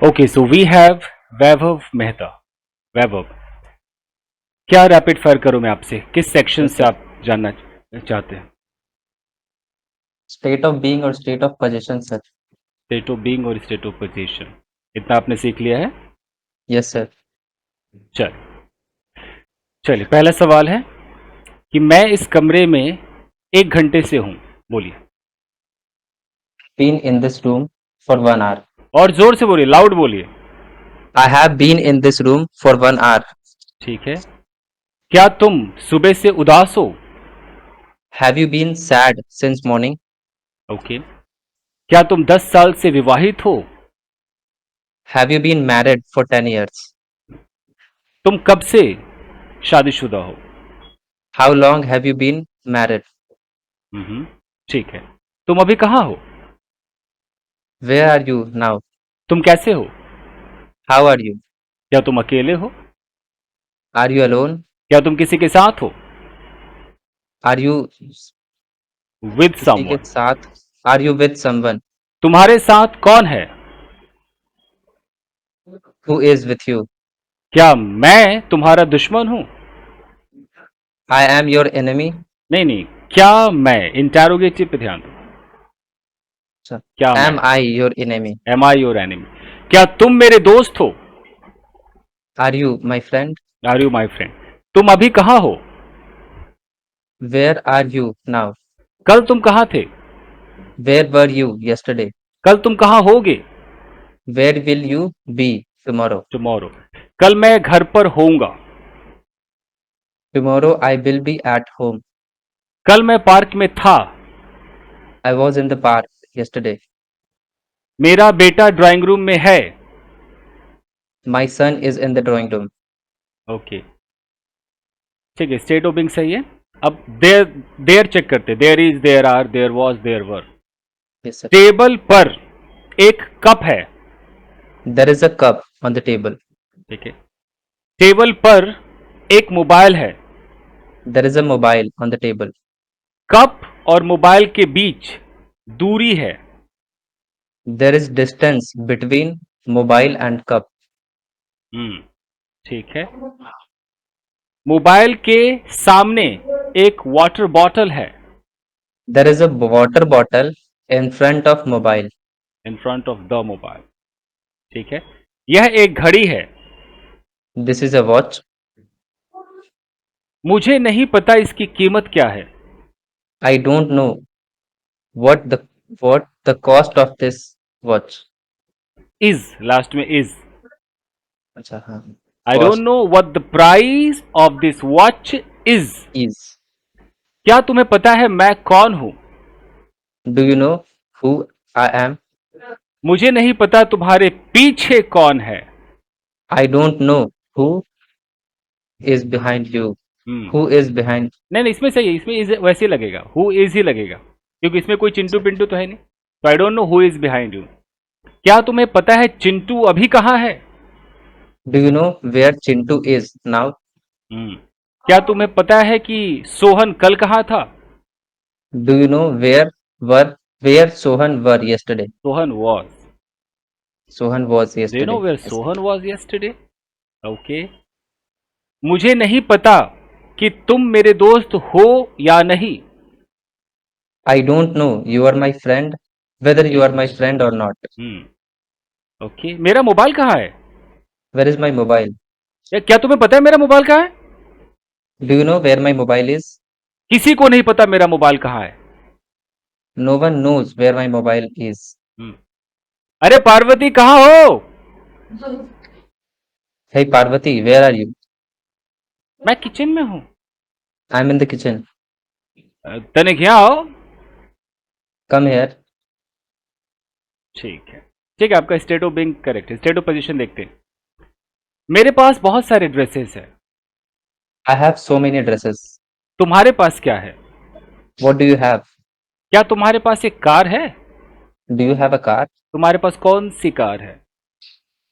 Okay, so we have वैभव मेहता। वैभव, क्या rapid fire करूं मैं आपसे? किस सेक्शन यस से सर। आप जानना चाहते हैं? स्टेट ऑफ बीइंग और state of position sir. State of being और स्टेट ऑफ पोजीशन, इतना आपने सीख लिया है? Yes sir. चल, चलिए, पहला सवाल है कि मैं इस कमरे में 1 घंटे से हूं। बोलिए। Been in this room for 1 hour. और जोर से बोलिए, लाउड बोलिए। I have been in this room for 1 hour. ठीक है। क्या तुम सुबह से उदास हो? Have you been sad since morning? Okay. क्या तुम 10 साल से विवाहित हो? Have you been married for 10 years? तुम कब से शादीशुदा हो? How long have you been married? Hmm, ठीक है। तुम अभी कहाँ हो? Where are you now? तुम कैसे हो? How are you? क्या तुम अकेले हो? Are you alone? क्या तुम किसी के साथ हो? आर यू विद किसी के समवन। साथ? Are you with someone? तुम्हारे साथ कौन है? Who is with you? क्या मैं तुम्हारा दुश्मन हूं? I am your enemy? नहीं नहीं, क्या मैं, इंटेरोगेटिव पे ध्यान दो। क्या मैं? Am I your enemy? Am I your enemy? क्या तुम मेरे दोस्त हो? Are you my friend? Are you my friend? तुम अभी कहाँ हो? Where are you now? कल तुम कहाँ थे? Where were you yesterday? कल तुम कहाँ होगे? Where will you be tomorrow? Tomorrow. कल मैं घर पर होऊंगा। Tomorrow I will be at home. कल मैं पार्क में था। I was in the park yesterday. मेरा बेटा ड्राइंग रूम में है। My son is in the drawing room. Okay, ठीक है, स्टेट ऑफ बीइंग सही है। अब देयर, देयर चेक करते। There is, there are, there was, there were. Yes, sir. Table पर एक कप है। There is a cup on the table. ठीक है। टेबल पर एक मोबाइल है। There is a mobile on the table. Cup और मोबाइल के बीच दूरी है। There is distance between mobile and cup. ठीक है। मोबाइल के सामने एक वाटर बॉटल है। There is a water bottle in front of mobile. In front of the mobile. ठीक है। यह एक घड़ी है। This is a watch. मुझे नहीं पता इसकी कीमत क्या है। I don't know what the what the cost of this watch. Is, last में इज। अच्छा हाँ. I don't Cost know what the price of this watch is. is. क्या तुम्हें पता है मैं कौन हूं? Do you know who I am? मुझे नहीं पता तुम्हारे पीछे कौन है। I don't know who is behind you. Who is behind? नहीं नहीं, इसमें सही है, इसमें इज वैसे ही लगेगा, हु इज ही लगेगा, क्योंकि इसमें कोई चिंटू पिंटू तो है नहीं। तो I don't know who is behind you. क्या तुम्हें पता है चिंटू अभी कहाँ है? Do you know where Chintu is now? क्या तुम्हें पता है कि सोहन कल कहाँ था? Do you know where Sohan were yesterday? Sohan was. Sohan was do you know yesterday. Where Yes. Sohan was yesterday? Okay. मुझे नहीं पता कि तुम मेरे दोस्त हो या नहीं। I don't know you are my friend, whether you are my friend or not. Okay, मेरा मोबाइल कहाँ है? Where is my mobile? क्या तुम्हें पता है मेरा मोबाइल कहाँ है? Do you know where my mobile is? किसी को नहीं पता मेरा मोबाइल कहाँ है। No one knows where my mobile is. अरे पार्वती कहाँ हो? Hey Parvati, where are you? मैं किचन में हूँ। I'm in the kitchen. तनिक यहाँ आओ। Come here. ठीक है, ठीक है, आपका स्टेट ऑफ बीइंग करेक्ट है। स्टेट ऑफ पोजीशन देखते हैं। मेरे पास बहुत सारे ड्रेसेस है। I have so many dresses. तुम्हारे पास क्या है? What do you have? क्या तुम्हारे पास एक कार है? Do you have a car? तुम्हारे पास कौन सी कार है?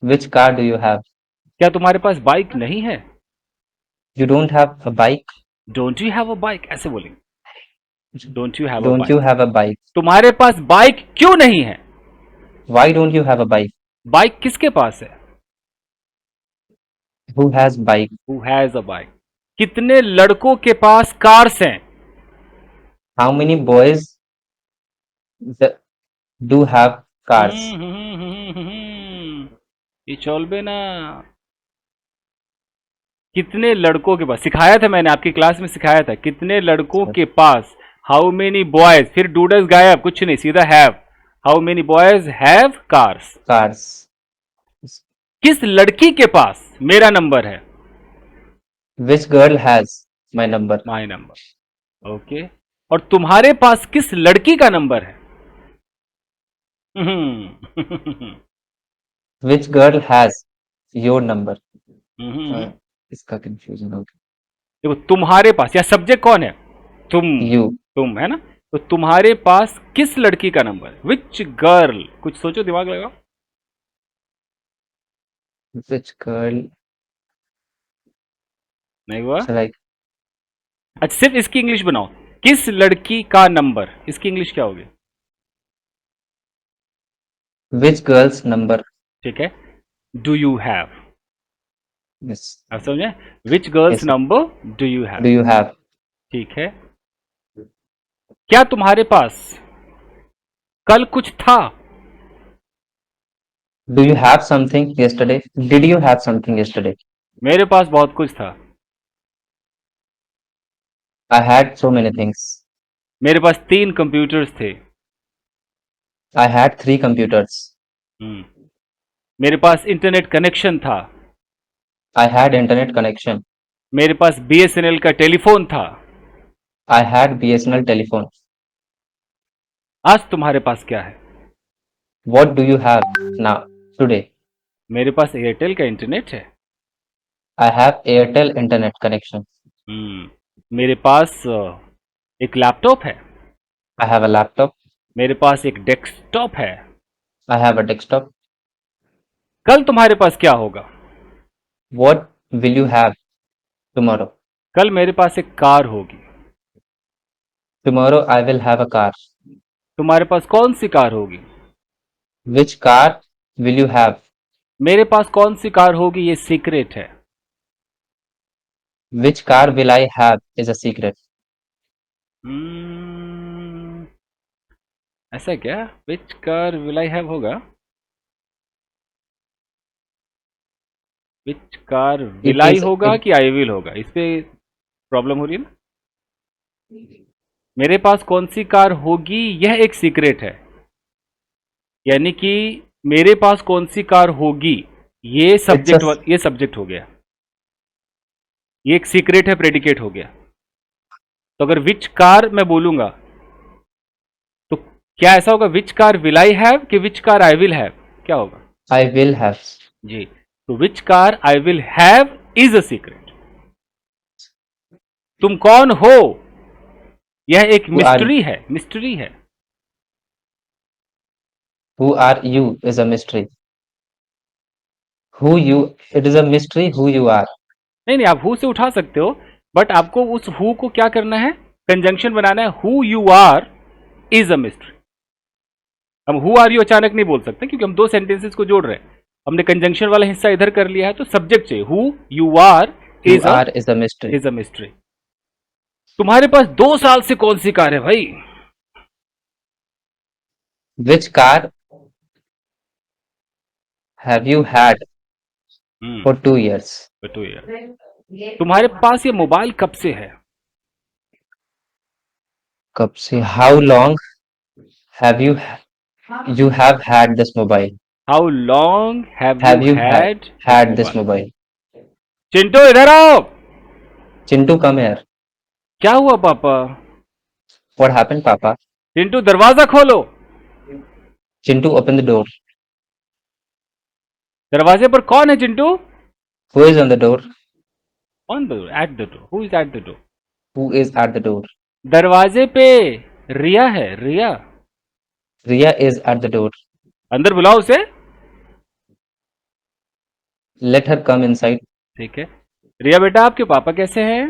Which car do you have? क्या तुम्हारे पास बाइक नहीं है? You don't have a bike? Don't you have a bike, ऐसे बोलेंगे। Don't you have a Don't bike. you have a bike? तुम्हारे पास बाइक क्यों नहीं है? Why don't you have a bike? Bike किसके पास है? Who has bike? Who has a bike. कितने लड़कों के पास कार्स हैं? How many boys do have cars? ये चलबे ना। कितने लड़कों के पास, सिखाया था मैंने आपकी क्लास में, सिखाया था कितने लड़कों के पास। हाउ मेनी बॉयज, फिर डूडल्स गायब, कुछ नहीं, सीधा have. How many boys have cars. Cars. किस लड़की के पास मेरा नंबर है? Which girl has my number? My number. Okay. और तुम्हारे पास किस लड़की का नंबर है? Which girl has your number? इसका कंफ्यूजन हो गया। देखो, तुम्हारे पास, या सब्जेक्ट कौन है? तुम। You. तुम है ना, तो तुम्हारे पास किस लड़की का नंबर है? विच गर्ल, कुछ सोचो, दिमाग लगाओ। Which girl? नहीं हुआ? Like अच्छा, सिर्फ इसकी इंग्लिश बनाओ। किस लड़की का नंबर, इसकी इंग्लिश क्या होगी? which girl's number? ठीक है, डू यू हैव। Yes. आप समझे? Which girls Yes. Number do you have. Do you have? ठीक है। क्या तुम्हारे पास कल कुछ था? Do you have something yesterday? Did you have something yesterday? मेरे पास बहुत कुछ था। I had so many things. मेरे पास 3 कंप्यूटर्स थे। I had 3 computers. मेरे पास इंटरनेट कनेक्शन था। I had internet connection. मेरे पास बीएसएनएल का टेलीफोन था। I had BSNL telephone. आज तुम्हारे पास क्या है? What do you have now today? मेरे पास एयरटेल का इंटरनेट है। I have Airtel internet connection. मेरे पास एक लैपटॉप है। I have a laptop. मेरे पास एक डेस्कटॉप है। I have a desktop. कल तुम्हारे पास क्या होगा? What will you have tomorrow? कल मेरे पास एक कार होगी। Tomorrow I will have a car. तुम्हारे पास कौन सी कार होगी? Which car will you have? मेरे पास कौन सी कार होगी ये सीक्रेट है। Which car will I have is a secret. ऐसा क्या? Which car will I have होगा? विच कार विल आई होगा कि आई विल होगा, इस पे प्रॉब्लम हो रही है ना। मेरे पास कौन सी कार होगी यह एक सीक्रेट है, यानी कि मेरे पास कौन सी कार होगी ये सब्जेक्ट हो गया, ये एक सीक्रेट है, प्रेडिकेट हो गया। तो अगर विच कार मैं बोलूंगा तो क्या ऐसा होगा, which car will I have कि which car I will have, क्या होगा? I will have. जी, तो which car I will have is a secret. तुम कौन हो यह एक मिस्ट्री है, मिस्ट्री है। Who are you is a mystery. Who you, it is a mystery who you are. नहीं, आप हु से उठा सकते हो, बट आपको उस हु को क्या करना है, कंजंक्शन बनाना है। Who you are is a mystery. हम हु आर यू अचानक नहीं बोल सकते क्योंकि हम 2 सेंटेंसेस को जोड़ रहे हैं। हमने कंजंक्शन वाला हिस्सा इधर कर लिया है, तो सब्जेक्ट चाहिए। Who you are is a mystery. Is a mystery. तुम्हारे पास 2 साल से कौन सी कार है भाई? Which car have you had for 2 years? For 2 years। तुम्हारे पास ये मोबाइल कब से है? कब से? How long have you have had this mobile? How long have you had this mobile? Chintu इधर आओ। Chintu, come here. क्या हुआ पापा? What happened, Papa? चिंटू दरवाजा खोलो। Chintu, open the door. दरवाजे पर कौन है Chintu? Who is on the door? On the door, at the door. Who is at the door? Who is at the door? दरवाजे पे रिया है, रिया। Riya is at the door. अंदर बुलाओ उसे। Let her come inside. ठीक है। रिया बेटा, आपके पापा कैसे हैं?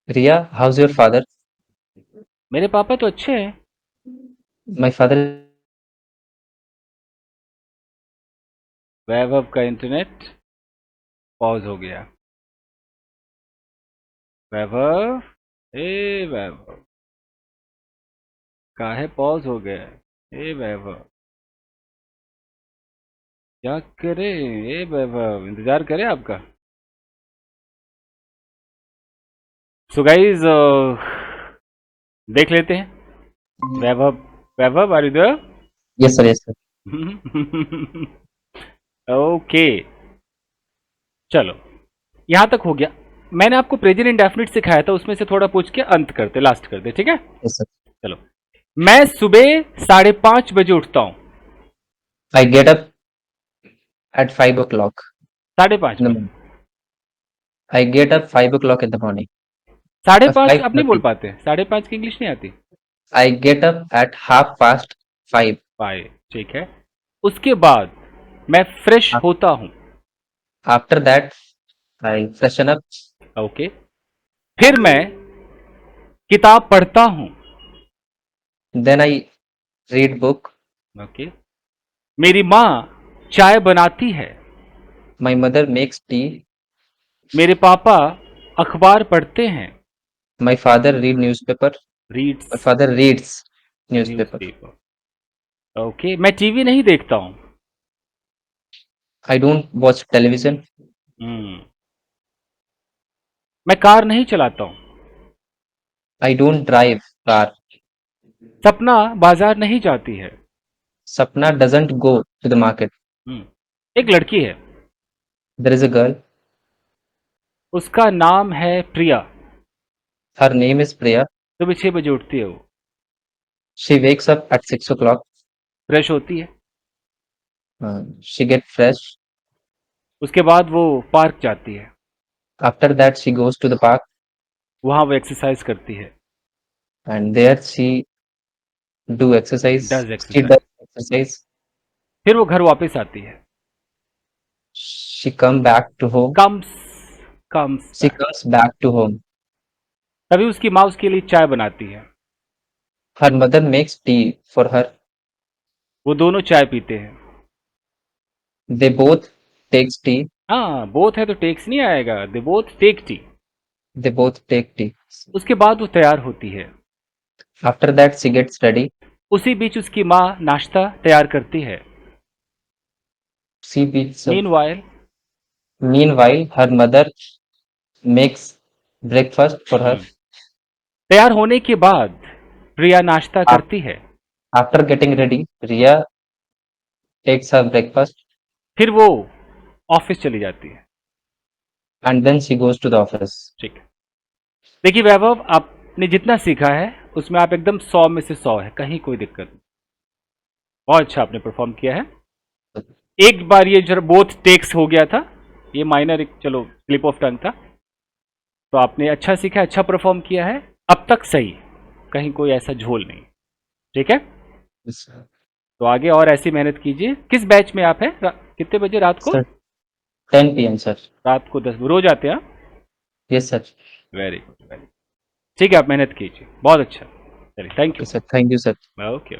Riya, how's your father? मेरे पापा तो अच्छे हैं। My father वैभव का इंटरनेट पॉज हो गया। वैभव, ए वैभव, काहे पॉज हो गया? ए वैभव, क्या करे? ए वैभव, इंतजार करे आपका। सो गाइज देख लेते हैं। Vaibhav, Vaibhav are you there? Yes, sir. Yes, sir. Okay, चलो यहां तक हो गया। मैंने आपको प्रेजेंट इंडेफिनिट सिखाया था, उसमें से थोड़ा पूछ के अंत करते, लास्ट करते, ठीक है? Yes, sir. चलो, मैं सुबह 5:30 बजे उठता हूं। I get up at 5 o'clock 5:30 in the बजे। morning. I get up 5 o'clock in the morning. 5:30 आप नहीं बोल 5:30. पाते? 5:30 की इंग्लिश नहीं आती? I get up at 5:30. 5, ठीक है। उसके बाद मैं फ्रेश होता हूं। After that, I freshen up. Okay, फिर मैं किताब पढ़ता हूं। Then I read book. Okay, मेरी माँ चाय बनाती है। My mother makes tea. मेरे पापा अखबार पढ़ते हैं। My father read newspaper. My reads father reads newspaper. Newspaper. Okay, मैं टीवी नहीं देखता हूं। I don't watch television. हम्म, मैं कार नहीं चलाता हूं। I don't drive car. सपना बाजार नहीं जाती है। Sapna doesn't go to the market. एक लड़की है, There is a girl. उसका नाम है प्रिया। Her name is Priya. सुबह 6 बजे उठती है वो, She wakes up at 6 o'clock. Fresh होती है। She get fresh. उसके बाद वो पार्क जाती है। After that, she goes to the park, वहां वो एक्सरसाइज करती है। and there she do exercise. Does She exercise. does exercise. फिर वो घर वापस आती है। She come back to home. Comes comes She comes back to home. तभी उसकी माँ उसके लिए चाय बनाती है। Her mother makes tea for her. वो दोनों चाय पीते हैं। They both takes tea. हाँ, बोथ है तो टेक्स नहीं आएगा, they both take tea. They both take tea. उसके बाद वो तैयार होती है। After that, she gets ready. उसी बीच उसकी माँ नाश्ता तैयार करती है। She beats. Meanwhile Meanwhile, her mother makes breakfast for her. तैयार होने के बाद प्रिया नाश्ता करती है। After getting ready, Riya takes her breakfast, फिर वो ऑफिस चली जाती है। and then she goes to the office. ठीक है, देखिए वैभव, आपने जितना सीखा है उसमें आप एकदम 100 में से 100 है, कहीं कोई दिक्कत नहीं। बहुत अच्छा आपने परफॉर्म किया है। एक बार ये जरा बोथ टेक्स हो गया था, ये माइनर एक चलो स्लिप ऑफ टंग था, तो आपने अच्छा सीखा, अच्छा परफॉर्म किया है, अब तक सही, कहीं कोई ऐसा झोल नहीं। ठीक है, तो आगे और ऐसी मेहनत कीजिए। किस बैच में आप हैं? कितने बजे रात को? Sir, 10 p.m. sir. रात को 10 रोज आते हैं? Yes sir. Very good, very. ठीक है, आप मेहनत कीजिए, बहुत अच्छा। चलिए, thank Okay, sir. Thank you sir. You. Okay.